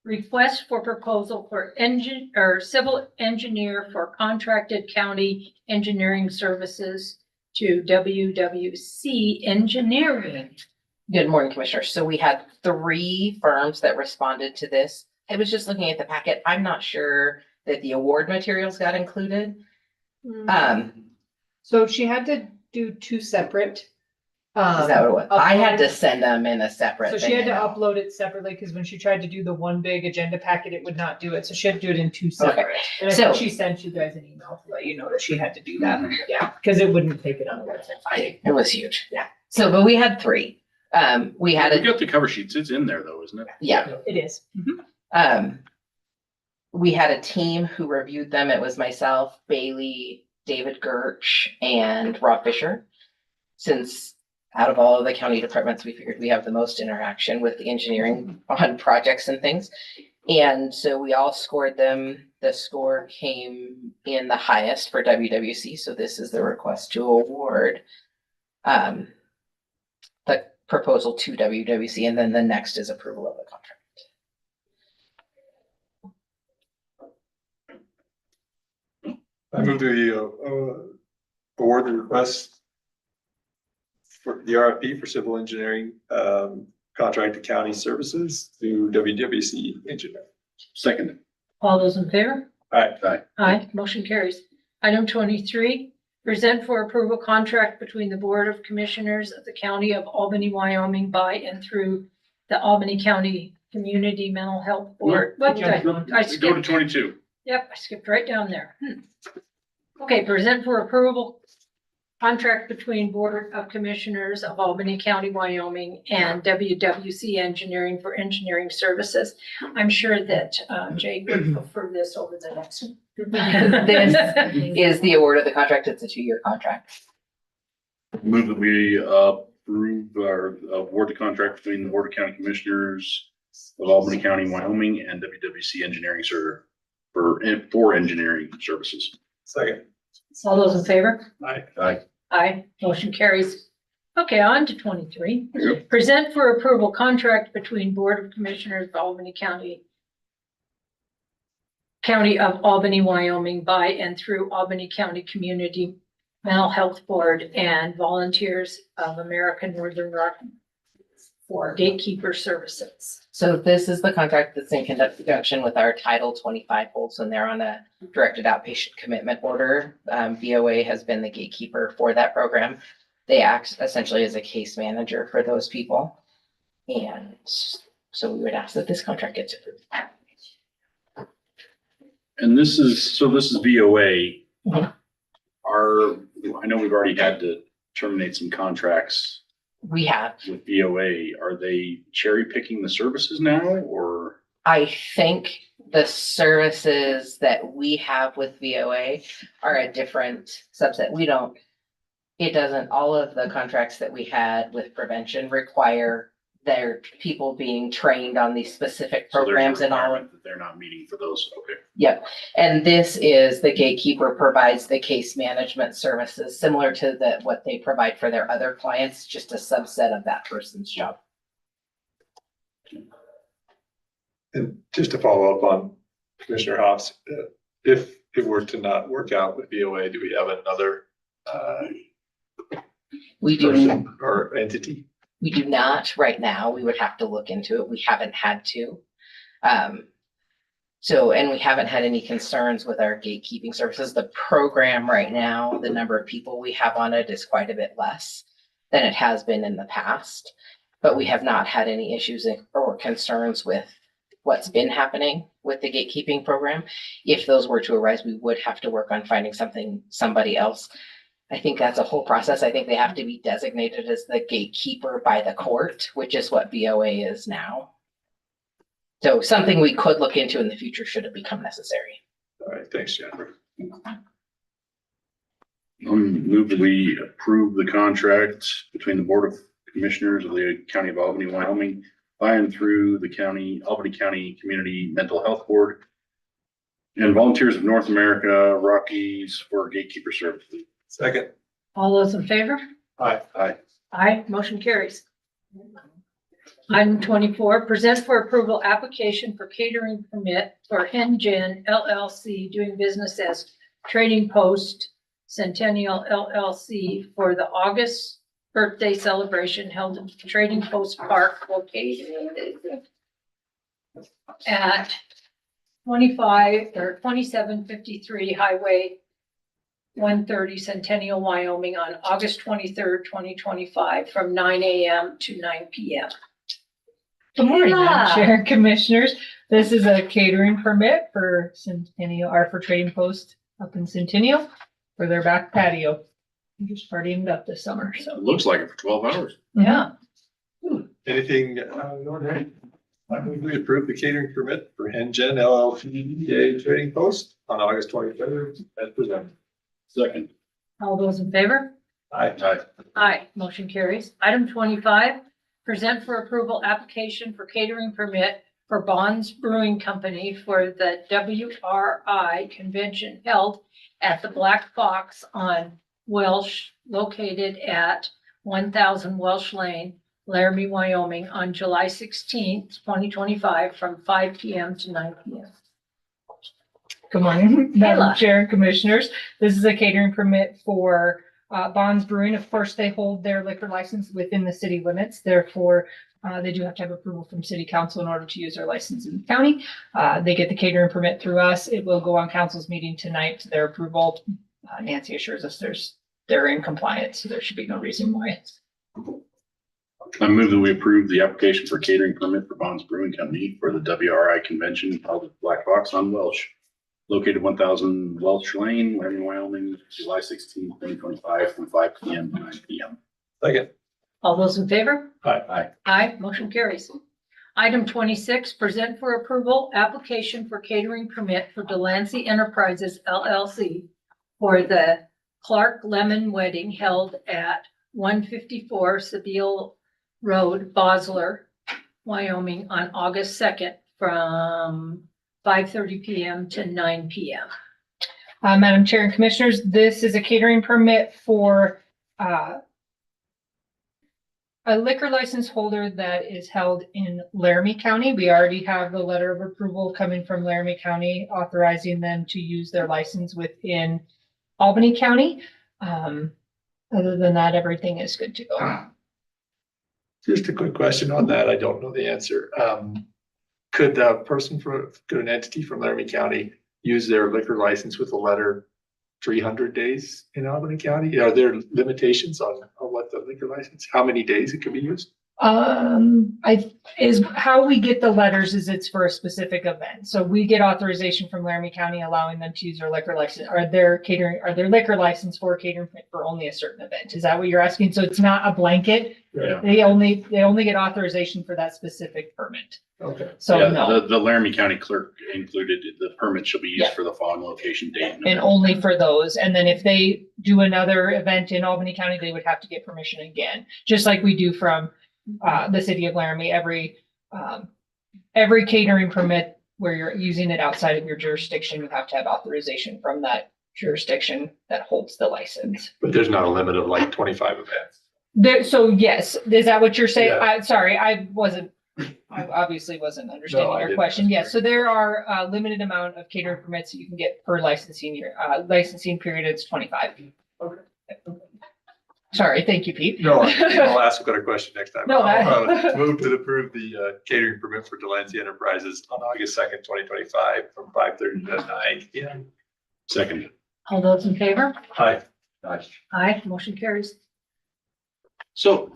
request for proposal for civil engineer for contracted county engineering services to WWC Engineering. Good morning, Commissioners. So we had 3 firms that responded to this. I was just looking at the packet. I'm not sure that the award materials got included. So she had to do 2 separate. Is that what it was? I had to send them in a separate So thing. she had to upload it separately because when she tried to do the one big agenda packet, it would not do it. So she had to do it in 2 separate. And I think she sent you guys an email to let you know that she had to do that. Yeah, because it wouldn't take it on the website. It was huge. Yeah. So, but we had 3. We got the cover sheets. It's in there though, isn't it? Yeah. It is. We had a team who reviewed them. It was myself, Bailey, David Gertsch, and Rob Fisher. Since out of all of the county departments, we figured we have the most interaction with the engineering on projects and things. And so we all scored them. The score came in the highest for WWC. So this is the request to award the proposal to WWC. And then the next is approval of the contract. I move to award the request for the RFP for civil engineering contract to county services to WWC Engineering. Second. All those in favor? Aye. Aye, motion carries. Item 23, present for approval contract between the Board of Commissioners of the County of Albany, Wyoming by and through the Albany County Community Mental Health Board. What did I Go to skipped? 22. Yep, I skipped right down there. Okay, present for approval contract between Board of Commissioners of Albany County, Wyoming and WWC Engineering for engineering services. I'm sure that Jake would prefer this over the next one. This is the award of the contract. It's a 2-year contract. Move that we approve or award the contract between the Board of County Commissioners of Albany County, Wyoming and WWC Engineering for engineering services. Second. All those in favor? Aye. Aye, motion carries. Okay, on to 23. Present for approval contract between Board of Commissioners of Albany County of Albany, Wyoming by and through Albany County Community Mental Health Board and Volunteers of American Northern Rock for gatekeeper services. So this is the contract that's in conjunction with our Title 25 holds, and they're on a directed outpatient commitment order. VOA has been the gatekeeper for that program. They act essentially as a case manager for those people. And so we would ask that this contract gets approved. And this is VOA. I know we've already had to terminate some contracts. We have. With VOA, are they cherry picking the services now or? I think the services that we have with VOA are a different subset. All of the contracts that we had with prevention require their people being trained on these specific programs and all of. That they're not meeting for those, okay. Yep, and this is the gatekeeper provides the case management services similar to what they provide for their other clients, just a subset of that person's job. And just to follow up on Commissioner Hobbs, if it were to not work out with VOA, do we have another person or entity? We do not right now. We would have to look into it. We haven't had to. And we haven't had any concerns with our gatekeeping services. The program right now, the number of people we have on it is quite a bit less than it has been in the past. But we have not had any issues or concerns with what's been happening with the gatekeeping program. If those were to arise, we would have to work on finding somebody else. I think that's a whole process. I think they have to be designated as the gatekeeper by the court, which is what VOA is now. So something we could look into in the future should it become necessary. All right, thanks, Jennifer. Move that we approve the contract between the Board of Commissioners of the County of Albany, Wyoming, by and through the Albany County Community Mental Health Board and Volunteers of North America, Rockies for gatekeeper services. Second. All those in favor? Aye. Aye. Aye, motion carries. Item 24, present for approval application for catering permit for NGen LLC doing business as Trading Post Centennial LLC for the August birthday celebration held in Trading Post Park located at 2753 Highway 130 Centennial, Wyoming on August 23rd, 2025 from 9 a.m. to 9 p.m. Good morning, Yeah. Madam Chair and Commissioners. This is a catering permit for Centennial, or for Trading Post up in Centennial for their back patio. I'm just partying it up this summer, so. It looks like it for 12 hours. Yeah. Anything, I move we approve the catering permit for NGen LLC Trading Post on August 23rd as presented. Second. All those in favor? Aye. Aye. Aye, motion carries. Item 25, present for approval application for catering permit for Bonds Brewing Company for the WRI convention held at the Black Fox on Welsh, located at 1000 Welsh Lane, Laramie, Wyoming, on July 16th, 2025, from 5 p.m. to 9 p.m. Good morning, Madam Kayla. Chair and Commissioners. This is a catering permit for Bonds Brewing. Of course, they hold their liquor license within the city limits. Therefore, they do have to have approval from city council in order to use their license in the county. They get the catering permit through us. It will go on council's meeting tonight to their approval. Nancy assures us they're in compliance, so there should be no reason why. I move that we approve the application for catering permit for Bonds Brewing Company for the WRI convention held at Black Fox on Welsh, located 1000 Welsh Lane, Laramie, Wyoming, July 16, 2025, from 5 p.m. to 9 p.m. Second. All those in favor? Aye. Aye. Aye, motion carries. Item 26, present for approval application for catering permit for Delancey Enterprises LLC for the Clark Lemon Wedding held at 154 Sabile Road, Bosler, Wyoming, on August 2nd from 5:30 p.m. to 9 p.m. Madam Chair and Commissioners, this is a catering permit for a liquor license holder that is held in Laramie County. We already have the letter of approval coming from Laramie County authorizing them to use their license within Albany County. Other than that, everything is good to go. Just a quick question on that. I don't know the answer. Could an entity from Laramie County use their liquor license with a letter 300 days in Albany County? Are there limitations on what the liquor license, how many days it can be used? Is how we get the letters is it's for a specific event. So we get authorization from Laramie County allowing them to use their liquor license or their liquor license for catering for only a certain event. Is that what you're asking? So it's not a blanket. Yeah. They only get authorization for that specific permit. Okay. So Yeah, no. the Laramie County clerk included the permit shall be used Yeah. for the following location, date. And only for those. And then if they do another event in Albany County, they would have to get permission again, just like we do from the city of Laramie. Every catering permit where you're using it outside of your jurisdiction, you have to have authorization from that jurisdiction that holds the license. But there's not a limit of like 25 events. So yes, is that what you're saying? Yeah. Sorry, I obviously wasn't understanding No, I your didn't. question. Yes, so there are a limited amount of catering permits that you can get per licensing year. Licensing period is 25. Okay. Sorry, thank you, Pete. No, I'll ask a better question next time. No, I'll move to approve the catering permit for Delancey Enterprises on August 2nd, 2025 from 5:30 to 9 p.m. Second. All those in favor? Aye. Aye, motion carries. So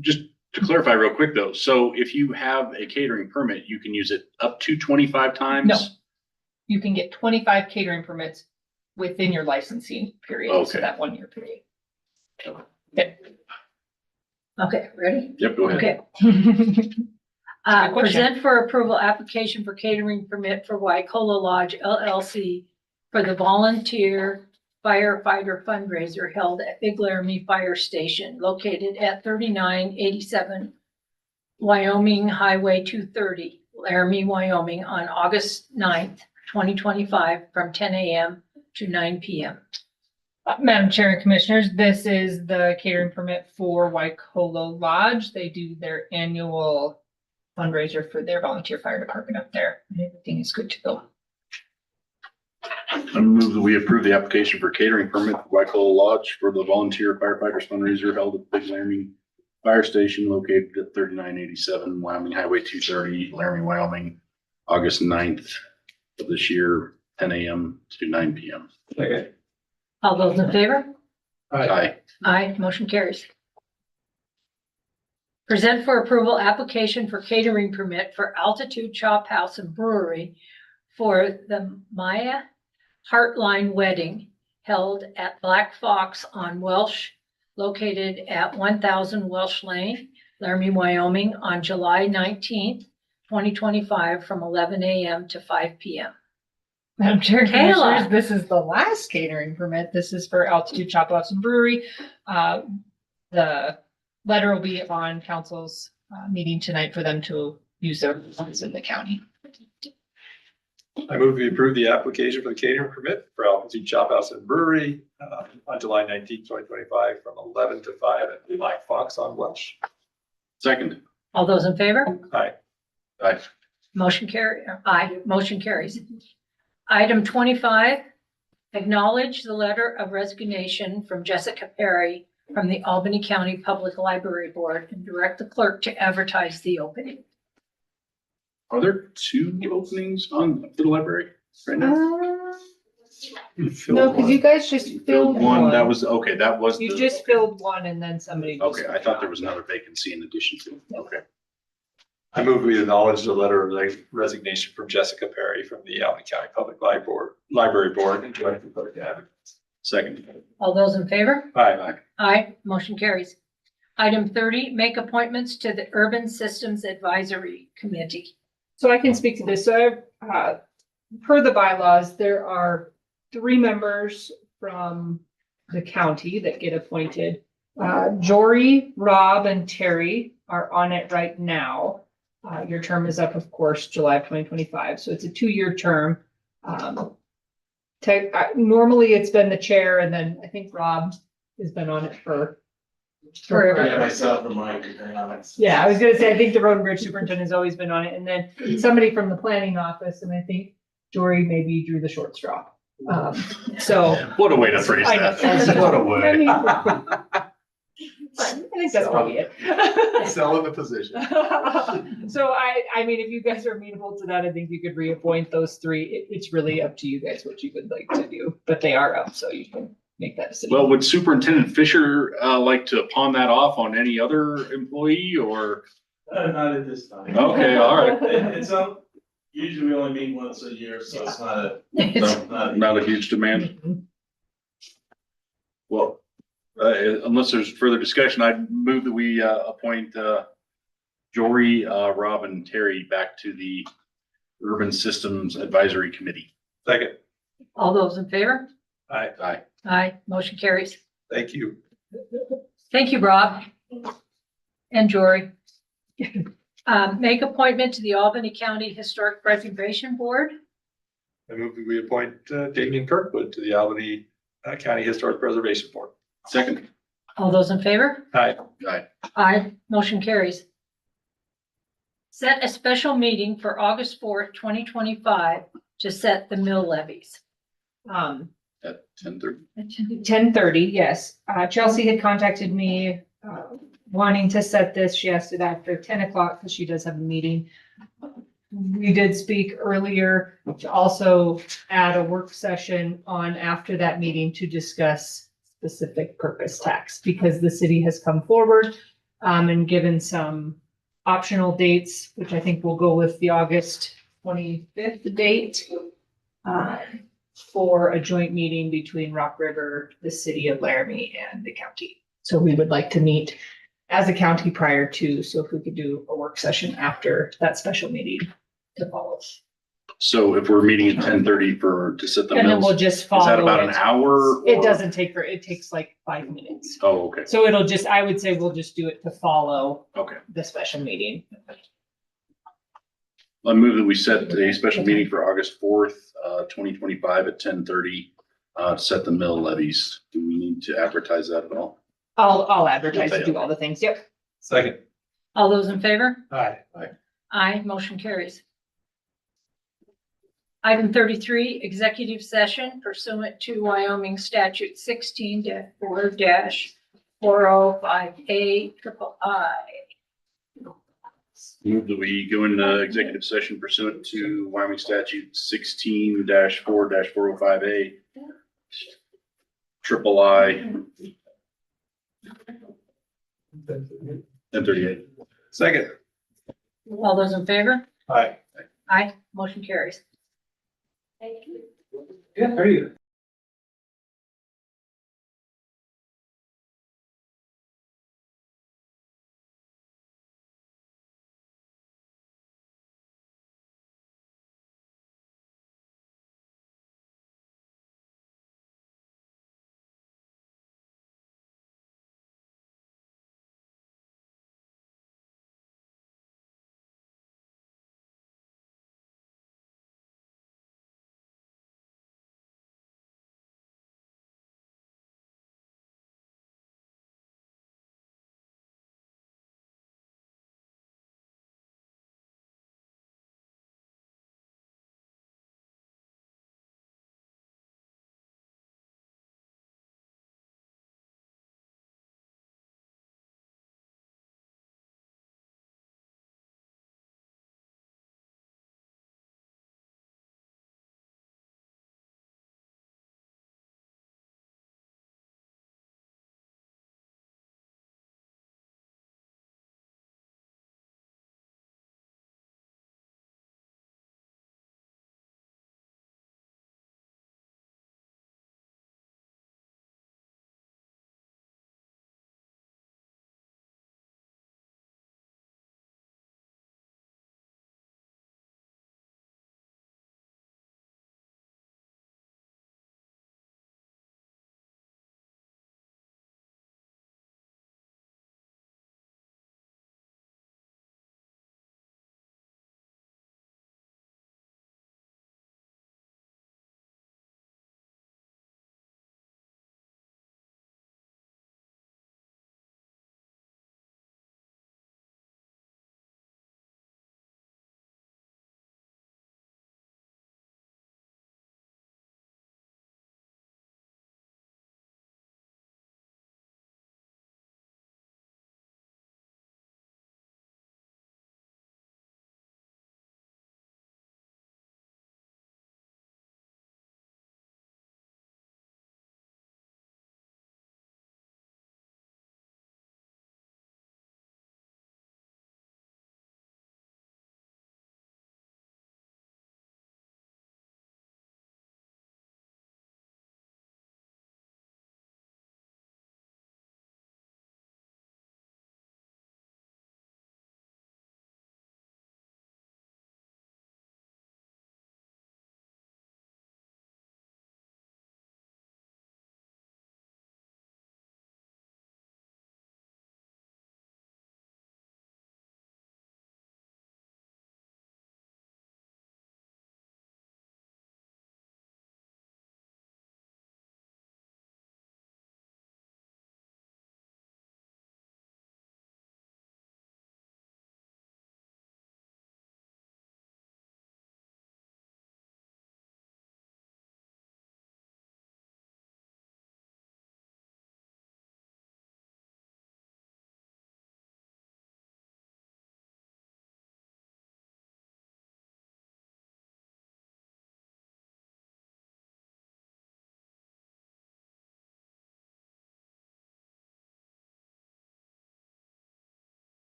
just to clarify real quick though, so if you have a catering permit, you can use it up to 25 times? No. You can get 25 catering permits within your licensing period, so Okay. that 1 year period. Okay, ready? Yep, go ahead. Okay. Good question. Present for approval application for catering permit for Waikola Lodge LLC for the volunteer firefighter fundraiser held at Big Laramie Fire Station located at 3987 Wyoming Highway 230, Laramie, Wyoming on August 9th, 2025 from 10 a.m. to 9 p.m. Madam Chair and Commissioners, this is the catering permit for Waikola Lodge. They do their annual fundraiser for their volunteer fire department up there. Everything is good to go. I move that we approve the application for catering permit for Wycola Lodge for the volunteer firefighters fundraiser held at Big Laramie Fire Station located at 3987 Wyoming Highway 230, Laramie, Wyoming, August 9th of this year, 10 a.m. to 9 p.m. Okay. All those in favor? Aye. Aye, motion carries. Present for approval application for catering permit for Altitude Chop House and Brewery for the Maya Heartline Wedding held at Black Fox on Welsh, located at 1000 Welsh Lane, Laramie, Wyoming, on July 19th, 2025, from 11 a.m. to 5 p.m. Madam Chair and Kayla. Commissioners, this is the last catering permit. This is for Altitude Chop House and Brewery. The letter will be on council's meeting tonight for them to use their funds in the county. I move we approve the application for the catering permit for Albany Chop House and Brewery on July 19th, 2025 from 11 to 5 at Black Fox on Welsh. Second. All those in favor? Aye. Aye. Motion carries. Item 25, acknowledge the letter of resignation from Jessica Perry from the Albany County Public Library Board and direct the clerk to advertise the opening. Are there two openings on the library right now? No, because you guys just filled one. That was, okay, that was. You the- just filled one and then somebody. just- Okay, I thought there was another vacancy in addition to, okay. I move we acknowledge the letter of resignation from Jessica Perry from the Albany County Public Library Board and direct the clerk to advertise. Second. All those in favor? Aye. Aye, motion carries. Item 30, make appointments to the Urban Systems Advisory Committee. So I can speak to this. So per the bylaws, there are 3 members from the county that get appointed. Jory, Rob, and Terry are on it right now. Your term is up, of course, July of 2025. So it's a 2-year term. Normally it's been the chair, and then I think Rob has been on it for forever. Yeah, myself and Mike. Yeah, I was gonna say, I think the road and bridge superintendent has always been on it, and then somebody from the planning office, and I think Jory maybe drew the short straw. So. What a way to phrase I know. that. What a I way. mean, I think that's probably it. Selling the position. So I mean, if you guys are amenable to that, I think you could reappoint those 3. It's really up to you guys what you would like to do, but they are up, so you can make that decision. Well, would Superintendent Fisher like to pawn that off on any other employee or? Not at this time. Okay, all right. It's usually we only meet once a year, so it's Not a huge demand. Well, unless there's further discussion, I'd move that we appoint Jory, Rob, and Terry back to the Urban Systems Advisory Committee. Second. All those in favor? Aye. Aye. Aye, motion carries. Thank you. Thank you, Rob and Jory. Make appointment to the Albany County Historic Preservation Board. I move we appoint Damien Kirkwood to the Albany County Historic Preservation Board. Second. All those in favor? Aye. Aye. Aye, motion carries. Set a special meeting for August 4th, 2025 to set the mill levies. At 10:30. 10:30, yes. Chelsea had contacted me wanting to set this. She asked it after 10 o'clock because she does have a meeting. We did speak earlier to also add a work session on after that meeting to discuss specific purpose tax, because the city has come forward and given some optional dates, which I think will go with the August 25th date for a joint meeting between Rock River, the city of Laramie, and the county. So we would like to meet as a county prior to, so if we could do a work session after that special meeting to follow. So if we're meeting at 10:30 to set the And then mills, we'll just is follow. that about an it. hour? It or- doesn't take, it takes like 5 minutes. Oh, okay. So it'll just, I would say we'll just do it to follow Okay. the special meeting. I move that we set a special meeting for August 4th, 2025 at 10:30, to set the mill levies. Do we need to advertise that at all? I'll advertise and do all the things. Yep. Second. All those in favor? Aye. Aye, motion carries. Item 33, executive session pursuant to Wyoming statute 16-4-405A triple I. Move that we go into executive session pursuant to Wyoming statute 16-4-405A. Triple I. 10:38. Second. All those in favor? Aye. Aye, motion carries. Yeah, how are you?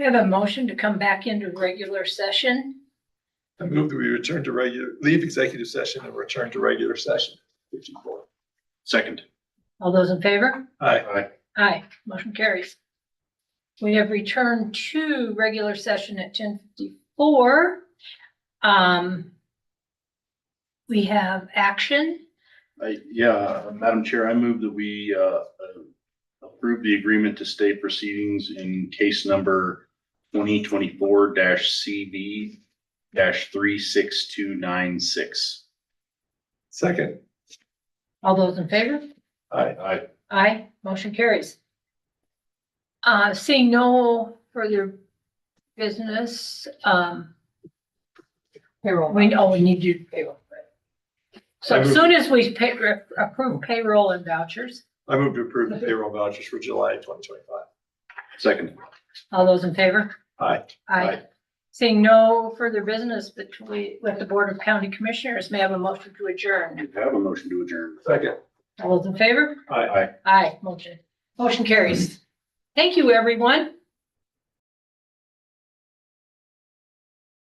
We have a motion to come back into regular session. I move that we return to leave executive session and return to regular session. 54. Second. All those in favor? Aye. Aye, motion carries. We have returned to regular session at 10:54. We have action. Madam Chair, I move that we approve the agreement to stay proceedings in case number 2024-CB-36296. Second. All those in favor? Aye. Aye, motion carries. Seeing no further business, Payroll. we need to do payroll. So as soon as we approve payroll and vouchers, I move to approve the payroll vouchers for July 2025. Second. all those in favor? Aye. Aye. Seeing no further business with the Board of County Commissioners, may I have a motion to adjourn? Have a motion to adjourn. Second. All those in favor? Aye. Aye, motion carries. Thank you, everyone.